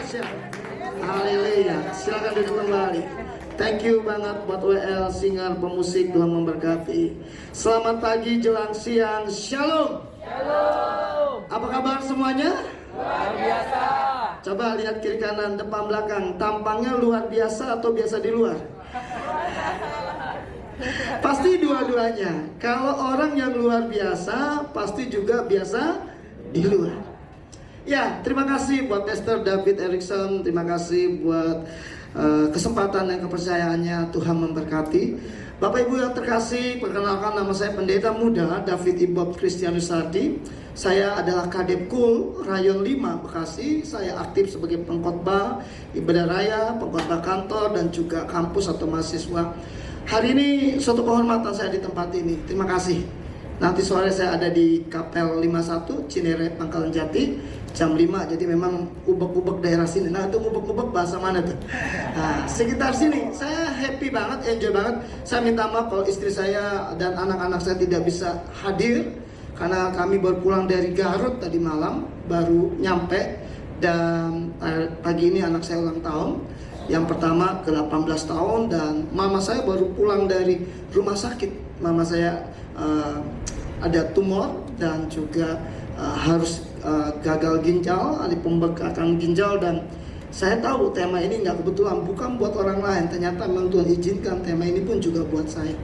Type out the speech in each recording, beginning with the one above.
Indonesia. Haleluya. Silakan duduk kembali. Thank you banget buat WL, singer, pemusik, Tuhan memberkati. Selamat pagi, jelang siang, shalom. Shalom. Apa kabar semuanya? Luar biasa. Coba lihat kiri kanan, depan belakang. Tampangnya luar biasa atau biasa di luar? Pasti dua-duanya. Kalau orang yang luar biasa, pasti juga biasa di luar. Ya, terima kasih buat Pastor David Erickson. Terima kasih buat kesempatan dan kepercayaannya. Tuhan memberkati. Bapak Ibu yang terkasih, perkenalkan nama saya Pendeta Muda David Ibob Kristianus Sardi. Saya adalah Kadep Kul Rayon 5 Bekasi. Saya aktif sebagai pengkhotbah ibadah raya, pengkhotbah kantor, dan juga kampus atau mahasiswa. Hari ini suatu kehormatan saya di tempat ini. Terima kasih. Nanti sore saya ada di Kapel 51 Cinere Pangkalan Jati jam 5. Jadi memang ubek-ubek daerah sini. Nah, itu ubek-ubek bahasa mana tuh? Nah, sekitar sini. Saya happy banget, enjoy banget. Saya minta maaf kalau istri saya dan anak-anak saya tidak bisa hadir karena kami baru pulang dari Garut tadi malam, baru nyampe. Dan pagi ini anak saya ulang tahun. Yang pertama ke 18 tahun dan mama saya baru pulang dari rumah sakit. Mama saya ada tumor dan juga harus gagal ginjal, ada pembengkakan ginjal. Dan saya tahu tema ini nggak kebetulan, bukan buat orang lain. Ternyata memang Tuhan izinkan tema ini pun juga buat saya.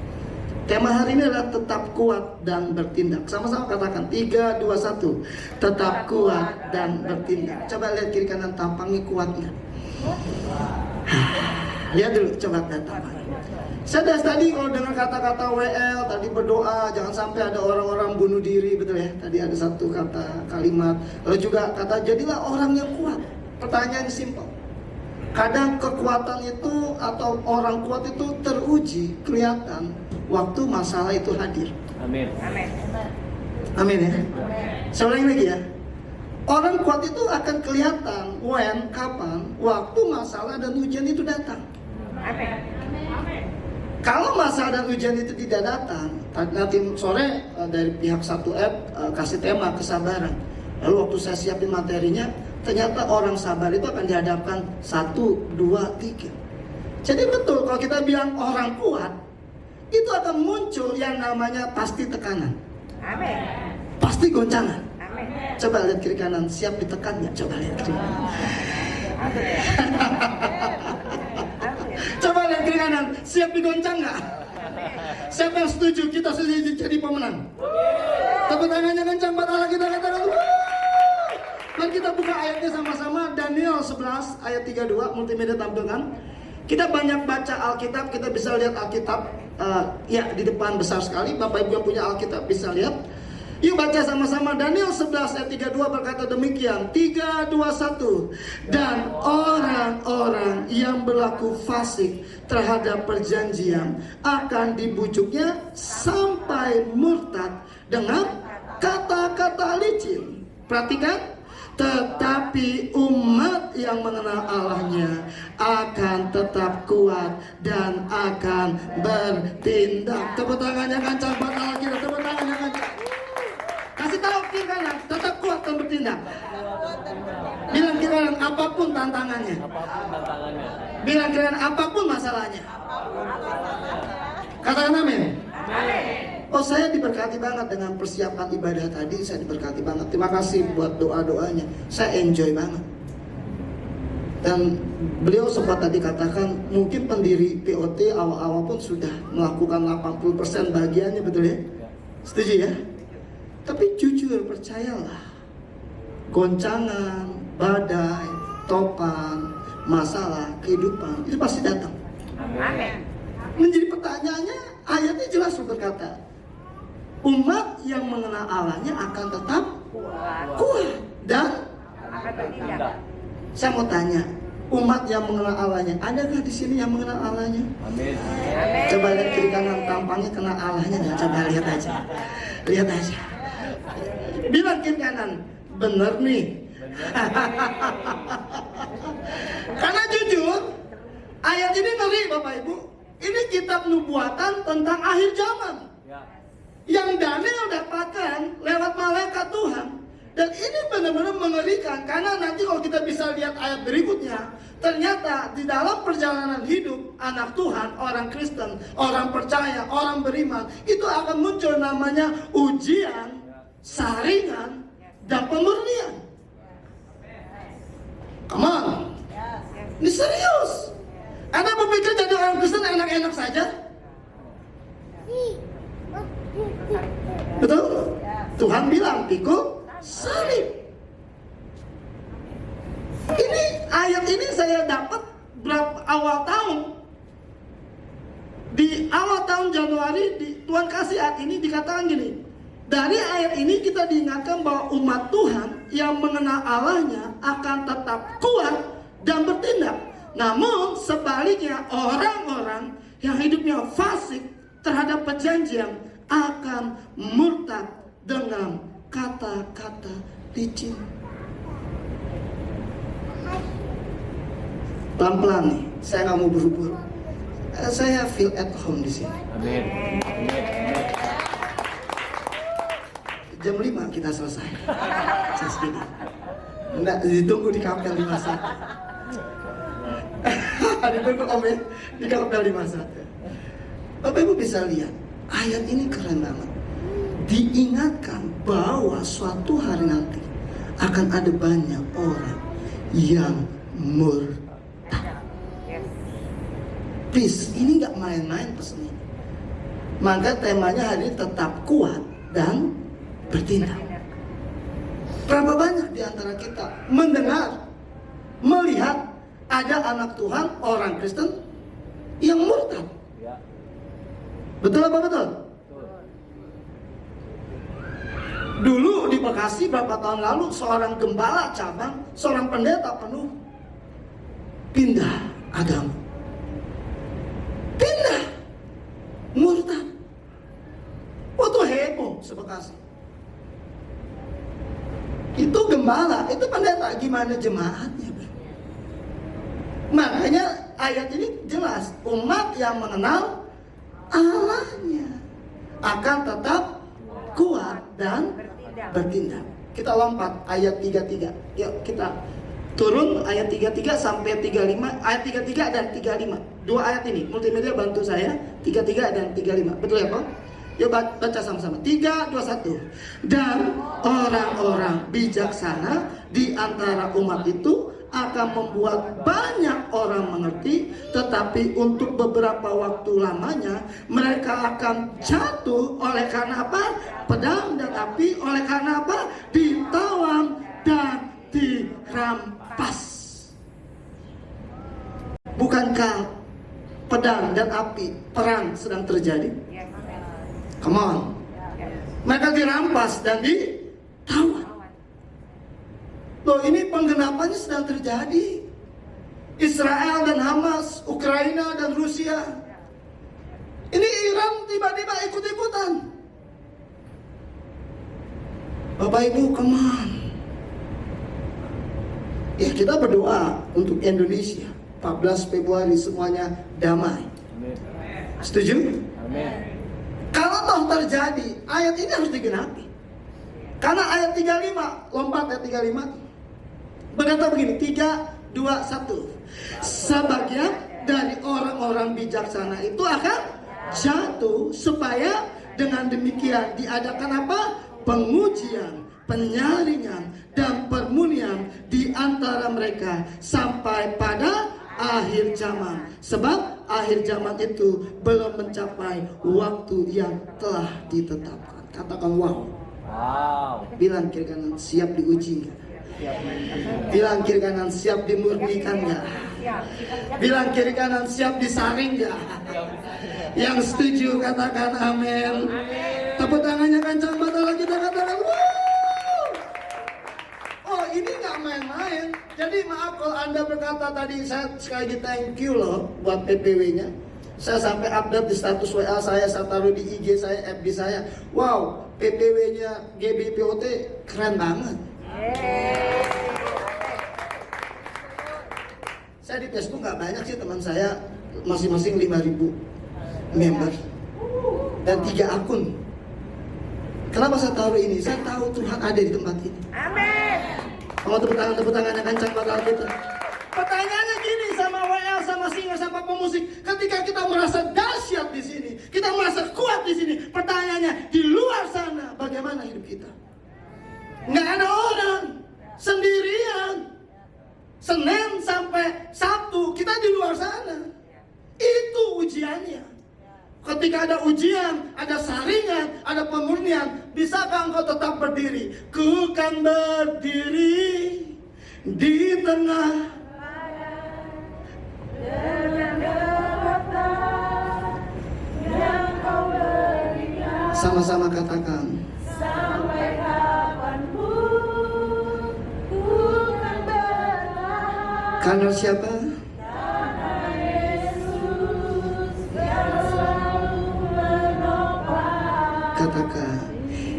Tema hari ini adalah tetap kuat dan bertindak. Sama-sama katakan 3, 2, 1. Tetap kuat dan bertindak. Coba lihat kiri kanan, tampangnya kuatnya. Lihat dulu, coba lihat tampangnya. Saya tadi kalau dengar kata-kata WL, tadi berdoa jangan sampai ada orang-orang bunuh diri, betul ya? Tadi ada satu kata kalimat. Lalu juga kata jadilah orang yang kuat. Pertanyaan simpel. Kadang kekuatan itu atau orang kuat itu teruji, kelihatan waktu masalah itu hadir. Amin. Amin. Amin ya. Saya ulangi lagi ya. Orang kuat itu akan kelihatan kapan waktu masalah dan ujian itu datang. Amin. Kalau masalah dan ujian itu tidak datang, nanti sore dari pihak 1F kasih tema kesabaran. Lalu waktu saya siapin materinya, ternyata orang sabar itu akan dihadapkan 1, 2, 3. Jadi betul kalau kita bilang orang kuat, itu akan muncul yang namanya pasti tekanan. Amin. Pasti goncangan. Amin. Coba lihat kiri kanan, siap ditekan nggak? Coba lihat kiri kanan. Coba lihat kiri kanan, siap digoncang nggak? Siapa yang setuju kita jadi pemenang? Tepuk tangannya kencang buat Allah kita, katakan dan kita buka ayatnya sama-sama. Daniel 11 ayat 32, multimedia tampilkan. Kita banyak baca Alkitab, kita bisa lihat Alkitab ya di depan besar sekali. Bapak Ibu yang punya Alkitab bisa lihat. Yuk baca sama-sama. Daniel 11 ayat 32 berkata demikian. 3, 2, 1. Dan orang-orang yang berlaku fasik terhadap perjanjian akan dibujuknya sampai murtad dengan kata-kata licin. Perhatikan. Tetapi umat yang mengenal Allahnya akan tetap kuat dan akan bertindak. Tepuk tangannya kencang buat Allah kita. Tepuk tangannya kencang. Kasih tahu kiri kanan, tetap kuat dan bertindak. Bilang kiri kanan, apapun tantangannya. Bilang kiri kanan, apapun masalahnya. Katakan amin. Oh, saya diberkati banget dengan persiapan ibadah tadi. Saya diberkati banget. Terima kasih buat doa-doanya. Saya enjoy banget. Dan beliau sempat tadi katakan mungkin pendiri POT awal-awal pun sudah melakukan 80% bagiannya, betul ya? Setuju ya? Tapi jujur, percayalah, goncangan, badai, topan, masalah, kehidupan itu pasti datang. Amin. Menjadi pertanyaannya, ayatnya jelas berkata, umat yang mengenal Allahnya akan tetap kuat dan Akan bertindak. saya mau tanya, umat yang mengenal Allahnya, adakah di sini yang mengenal Allahnya? Amin. Amin. Coba lihat kiri kanan, tampangnya kenal Allahnya nggak? Coba lihat aja, lihat aja. Bilang kiri kanan, bener nih. Karena jujur, ayat ini ngeri Bapak Ibu. Ini kitab nubuatan tentang akhir zaman. Ya. Yang Daniel dapatkan lewat malaikat Tuhan. Dan ini benar-benar mengerikan, karena nanti kalau kita bisa lihat ayat berikutnya, ternyata di dalam perjalanan hidup anak Tuhan, orang Kristen, orang percaya, orang beriman, itu akan muncul namanya ujian, saringan, dan pemurnian. Come on. Ini serius. Anda berpikir jadi orang Kristen enak-enak saja? Betul? Tuhan bilang, pikul salib. Ini ayat ini saya dapat awal tahun. Di awal tahun Januari, Tuhan kasih ayat ini dikatakan gini. Dari ayat ini kita diingatkan bahwa umat Tuhan yang mengenal Allahnya akan tetap kuat dan bertindak. Namun sebaliknya orang-orang yang hidupnya fasik terhadap perjanjian akan murtad dengan kata-kata licin. Pelan-pelan nih, saya nggak mau buru-buru. Saya feel at home di sini. Amin. Jam 5 kita selesai. Just kidding. Enggak, ditunggu di kapel 51. Ditunggu Om ya, di kapel 51. Bapak Ibu bisa lihat, ayat ini keren banget. Diingatkan bahwa suatu hari nanti akan ada banyak orang yang murtad. Please, ini nggak main-main pesan ini. Maka temanya hari ini tetap kuat dan bertindak. Berapa banyak di antara kita mendengar, melihat ada anak Tuhan, orang Kristen yang murtad? Ya. Betul apa betul? Betul. Dulu di Bekasi berapa tahun lalu seorang gembala cabang, seorang pendeta penuh pindah agama. Pindah murtad. Waktu heboh sebekasi. Itu gembala, itu pendeta, gimana jemaatnya? Makanya ayat ini jelas, umat yang mengenal Allahnya akan tetap kuat dan bertindak. Kita lompat ayat 33. Yuk kita turun ayat 33 sampai 35, ayat 33 dan 35. Dua ayat ini, multimedia bantu saya, 33 dan 35. Betul ya Pak? Yuk baca sama-sama. 3, 2, 1. Dan orang-orang bijaksana di antara umat itu akan membuat banyak orang mengerti, tetapi untuk beberapa waktu lamanya mereka akan jatuh oleh karena apa? Pedang dan api, oleh karena apa? Ditawan dan dirampas. Bukankah pedang dan api, perang sedang terjadi? Come on. Mereka dirampas dan ditawan. Loh, ini penggenapannya sedang terjadi. Israel dan Hamas, Ukraina dan Rusia. Ini Iran tiba-tiba ikut-ikutan. Bapak Ibu, come on. Ya, kita berdoa untuk Indonesia. 14 Februari semuanya damai. Amin. Setuju? Amin. Kalau toh terjadi, ayat ini harus digenapi. Karena ayat 35, lompat ayat 35. Berkata begini, 3, 2, 1. Sebagian dari orang-orang bijaksana itu akan jatuh, supaya dengan demikian diadakan apa? Pengujian, penyaringan, dan permunian di antara mereka sampai pada akhir zaman. Sebab akhir zaman itu belum mencapai waktu yang telah ditetapkan. Katakan wow. Wow. Bilang kiri kanan, siap diuji nggak? Bilang kiri kanan, siap dimurnikan nggak? Bilang kiri kanan, siap disaring nggak? Yang setuju katakan amin. Tepuk tangannya kencang banget, kita katakan wow. Oh, ini nggak main-main. Jadi maaf kalau Anda berkata tadi, saya sekali lagi thank you loh buat PPW-nya. Saya sampai update di status WA saya taruh di IG saya, FB saya. Wow, PPW-nya GBPOT keren banget. Saya di Facebook nggak banyak sih, teman saya masing-masing 5.000 member dan 3 akun. Kenapa saya taruh ini? Saya tahu Tuhan ada di tempat ini. Amin. Mau tepuk tangan yang kencang buat kita. Pertanyaannya gini sama WL, sama singer, sama pemusik. Ketika kita merasa dahsyat di sini, kita merasa kuat di sini. Pertanyaannya, di luar sana bagaimana hidup kita? Nggak ada orang, sendirian. Senin sampai Sabtu kita di luar sana. Itu ujiannya. Ketika ada ujian, ada saringan, ada pemurnian, bisakah engkau tetap berdiri? Ku kan berdiri di tengah sama-sama katakan. Sampai kapanpun ku kan bertahan. Karena siapa? Karena Yesus yang selalu menopang. Katakan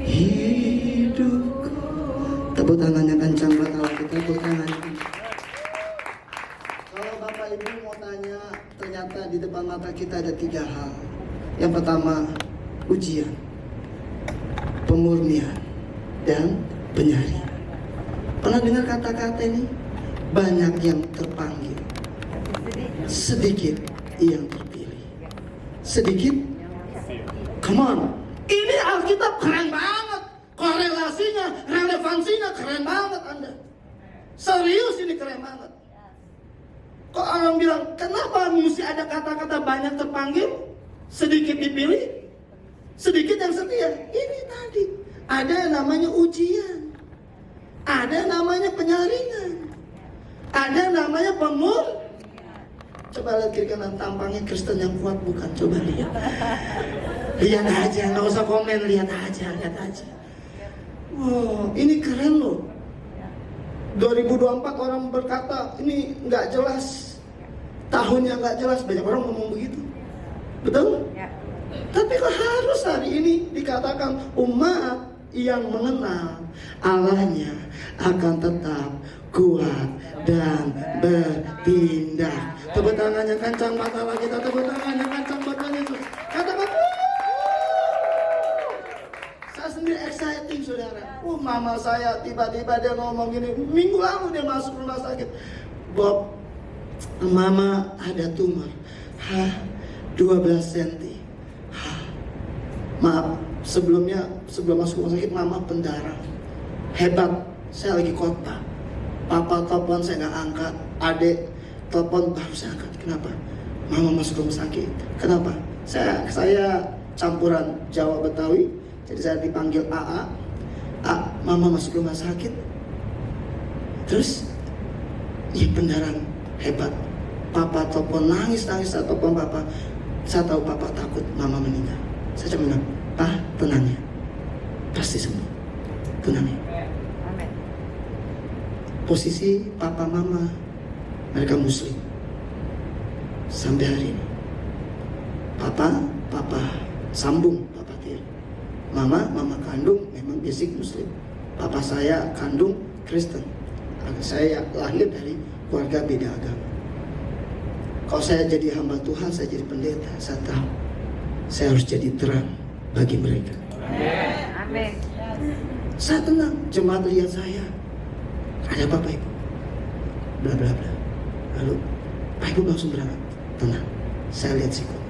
hidupku. Tepuk tangannya kencang buat Allah kita. Tepuk tangannya. Kalau Bapak Ibu mau tanya, ternyata di depan mata kita ada 3 hal. Yang pertama, ujian, pemurnian, dan penyaringan. Pernah dengar kata-kata ini? Banyak yang terpanggil, sedikit yang terpilih. Sedikit, come on. Ini Alkitab keren banget. Korelasinya, relevansinya keren banget Anda. Serius ini keren banget. Kok orang bilang, kenapa mesti ada kata-kata banyak terpanggil, sedikit dipilih, sedikit yang setia? Ini tadi, ada yang namanya ujian, ada yang namanya penyaringan, ada yang namanya Coba lihat kiri kanan, tampangnya Kristen yang kuat bukan? Coba lihat. Lihat aja, nggak usah komen, lihat aja. Wow, ini keren loh. 2024 orang berkata ini nggak jelas, tahunnya nggak jelas, banyak orang ngomong begitu, betul? Ya. Tapi kok harus hari ini dikatakan umat yang mengenal Allahnya akan tetap kuat dan bertindak. Tepuk tangannya kencang buat Allah kita, tepuk tangannya kencang buat Yesus. Katakan, saya sendiri exciting saudara. Mama saya tiba-tiba dia ngomong gini, minggu lalu dia masuk rumah sakit. Bob, mama ada tumor. 12 cm. Maaf, sebelum masuk rumah sakit mama pendarahan. Hebat, saya lagi khotbah. Papa telepon saya nggak angkat, adek telepon baru saya angkat. Kenapa? Mama masuk rumah sakit. Kenapa? Saya campuran Jawa Betawi, jadi saya dipanggil AA. Mama masuk rumah sakit. Terus, ya pendarahan hebat. Papa telepon nangis, saya telepon papa. Saya tahu papa takut mama meninggal. Saya cuma bilang, "Pak, tenang ya, pasti sembuh, tenang ya." Amin. Posisi papa mama mereka muslim sampai hari ini. Papa sambung, papa tiri. Mama kandung memang basic muslim. Papa saya kandung Kristen. Saya lahir dari keluarga beda agama. Kalau saya jadi hamba Tuhan, saya jadi pendeta, saya tahu saya harus jadi terang bagi mereka. Amin. Saya tenang, jemaat lihat saya. Ada Bapak Ibu, bla bla bla. Lalu Pak Ibu langsung berangkat. Tenang, saya lihat sikut.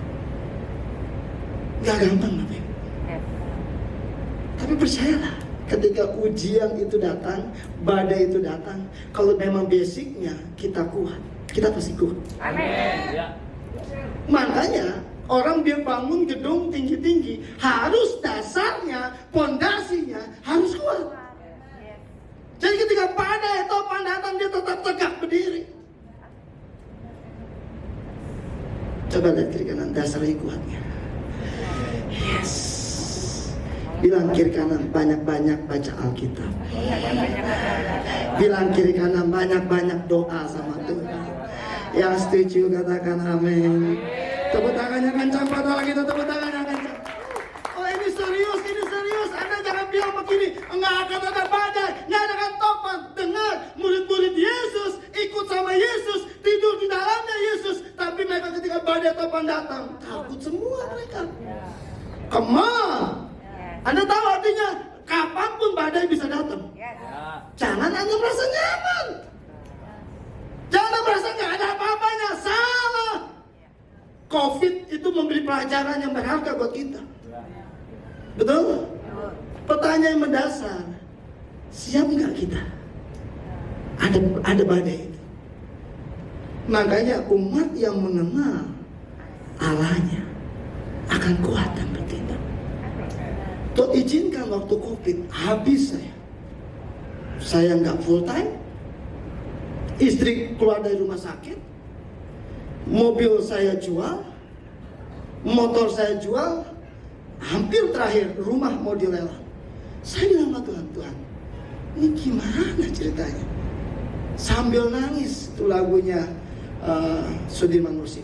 Gak gampang Bapak Ibu. Tapi percayalah, ketika ujian itu datang, badai itu datang, kalau memang basicnya kita kuat, kita pasti kuat. Amin. Makanya orang dia bangun gedung tinggi-tinggi, harus dasarnya, pondasinya harus kuat. Jadi ketika badai topan datang, dia tetap tegak berdiri. Coba lihat kiri kanan, dasarnya kuatnya. Yes. Bilang kiri kanan, banyak-banyak baca Alkitab. Bilang kiri kanan, banyak-banyak doa sama Tuhan. Yang setuju katakan amin. Tepuk tangannya kencang pada kita, tepuk tangannya kencang. Oh ini serius. Anda jangan bilang begini, enggak akan ada badai, enggak akan topan. Dengar, murid-murid Yesus ikut sama Yesus, tidur di dalamnya Yesus. Tapi mereka ketika badai topan datang, takut semua mereka. Come on. Anda tahu artinya kapanpun badai bisa datang. Yes. Ya. Jangan hanya merasa nyaman. Jangan merasa nggak ada apa-apanya. Salah. COVID itu memberi pelajaran yang berharga buat kita. Ya. Betul? Pertanyaan mendasar, siap nggak kita? Ada badai itu. Makanya umat yang mengenal Allahnya akan kuat dan bertindak. Tuh izinkan waktu COVID habis saya nggak full time, istri keluar dari rumah sakit, mobil saya jual, motor saya jual, hampir terakhir rumah mau dilelang. Saya bilang sama Tuhan, Tuhan, ini gimana ceritanya? Sambil nangis tuh lagunya Sudirman Mursi.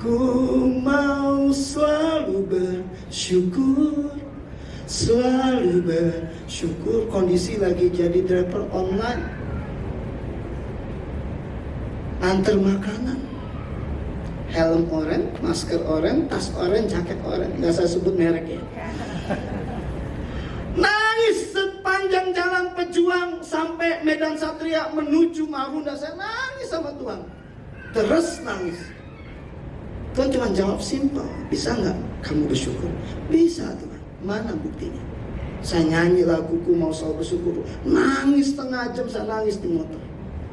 Ku mau selalu bersyukur, selalu bersyukur. Kondisi lagi jadi driver online, antar makanan, helm oranye, masker oranye, tas oranye, jaket oranye. Nggak saya sebut merek ya. Nangis sepanjang jalan Pejuang sampai Medan Satria menuju Marunda. Saya nangis sama Tuhan. Terus nangis. Tuhan cuma jawab simpel. Bisa nggak kamu bersyukur? Bisa Tuhan. Mana buktinya? Saya nyanyi laguku mau selalu bersyukur. Nangis setengah jam saya nangis di motor.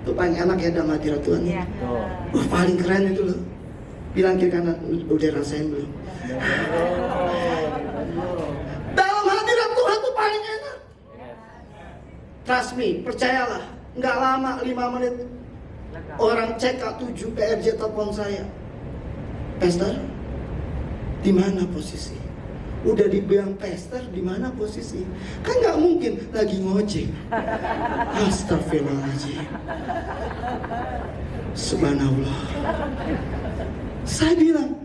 Itu paling enak ya dalam hadirat Tuhan. Iya. Wah paling keren itu loh. Bilang kiri kanan, udah rasain belum? Dalam hadirat Tuhan itu paling enak. Trust me, percayalah. Nggak lama 5 menit orang CK7 PRJ telepon saya. Pastor, di mana posisi? Udah dibilang pastor, di mana posisi? Kan nggak mungkin lagi ngojek. Astagfirullahaladzim. Subhanallah. Saya bilang,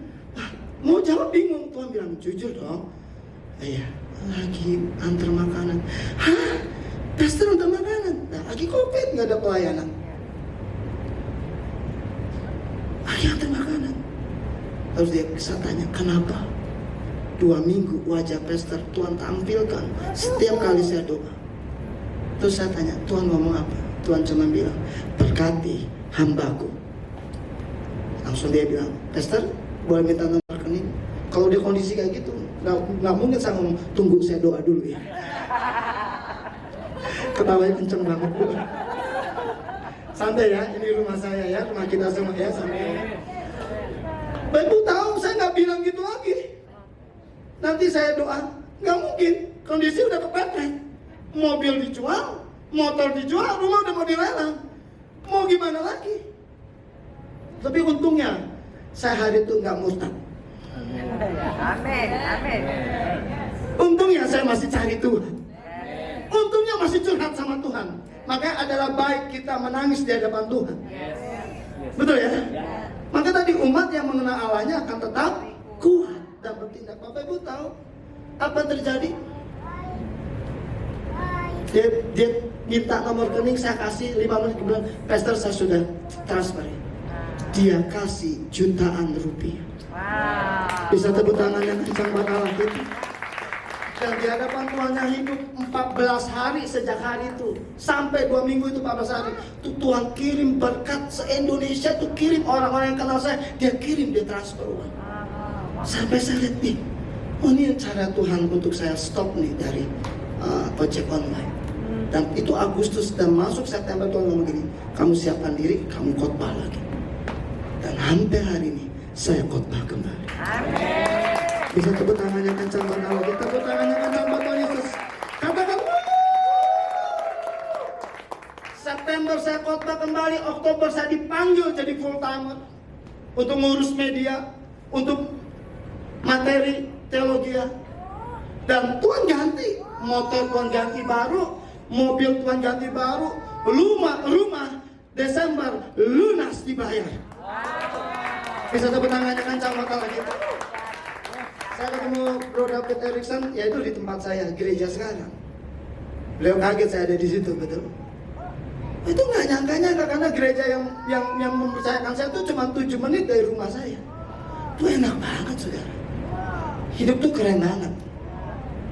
mau jawab bingung. Tuhan bilang, jujur dong. Iya, lagi antar makanan. Hah? Pastor antar makanan? Nah, lagi COVID, nggak ada pelayanan. Lagi antar makanan. Terus dia bisa tanya, kenapa? 2 minggu wajah pastor Tuhan tampilkan setiap kali saya doa. Terus saya tanya, Tuhan ngomong apa? Tuhan cuma bilang, berkati hambaku. Langsung dia bilang, pastor boleh minta nomor rekening? Kalau dia kondisi kayak gitu, nggak mungkin saya ngomong, tunggu saya doa dulu ya. Ketawanya kenceng banget. Santai ya, ini rumah saya ya, rumah kita semua ya, santai. Bapak tahu saya nggak bilang gitu lagi. Nanti saya doa, nggak mungkin, kondisi udah kepepet. Mobil dijual, motor dijual, rumah udah mau dilelang. Mau gimana lagi? Tapi untungnya saya hari itu nggak murtad. Amin. Amin. Untungnya saya masih cari Tuhan. Untungnya masih curhat sama Tuhan. Makanya adalah baik kita menangis di hadapan Tuhan. Betul ya? Maka tadi umat yang mengenal Allahnya akan tetap kuat dan bertindak. Bapak Ibu tahu apa yang terjadi? Dia minta nomor rekening, saya kasih 5 menit, kemudian pastor saya sudah transfer. Dia kasih jutaan rupiah. Wow. Bisa tepuk tangan yang kencang buat Allah itu. Dan di hadapan Tuhannya hidup 14 hari sejak hari itu sampai 2 minggu itu 14 hari itu Tuhan kirim berkat se-Indonesia, tuh kirim orang-orang yang kenal saya, dia kirim, dia transfer uang. Sampai saya lihat nih, oh ini cara Tuhan untuk saya stop nih dari ojek online. Dan itu Agustus dan masuk September Tuhan ngomong gini, kamu siapkan diri, kamu khotbah lagi. Dan hampir hari ini saya khotbah kembali. Amin. Bisa tepuk tangannya kencang buat Allah. Kita tepuk tangannya kencang buat Tuhan Yesus. Katakan, September saya khotbah kembali, Oktober saya dipanggil jadi full timer untuk ngurus media, untuk materi teologi. Dan Tuhan ganti, motor Tuhan ganti baru, mobil Tuhan ganti baru, rumah Desember lunas dibayar. Bisa tepuk tangannya kencang buat Allah kita. Saya ketemu Bro David Erickson, yaitu di tempat saya, gereja sekarang. Beliau kaget saya ada di situ, betul. Itu nggak nyangka karena gereja yang mempercayakan saya itu cuma 7 menit dari rumah saya. Itu enak banget, saudara. Hidup tuh keren banget.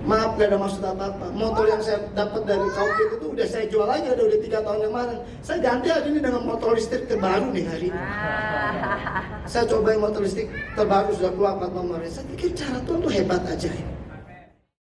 Maaf, gak ada maksud apa-apa. Motor yang saya dapat dari Kaupit itu udah saya jual aja, udah 3 tahun kemarin. Saya ganti hari ini dengan motor listrik terbaru nih hari ini. Saya cobain motor listrik terbaru, sudah keluar plat nomornya. Saya pikir cara Tuhan tuh hebat aja ya.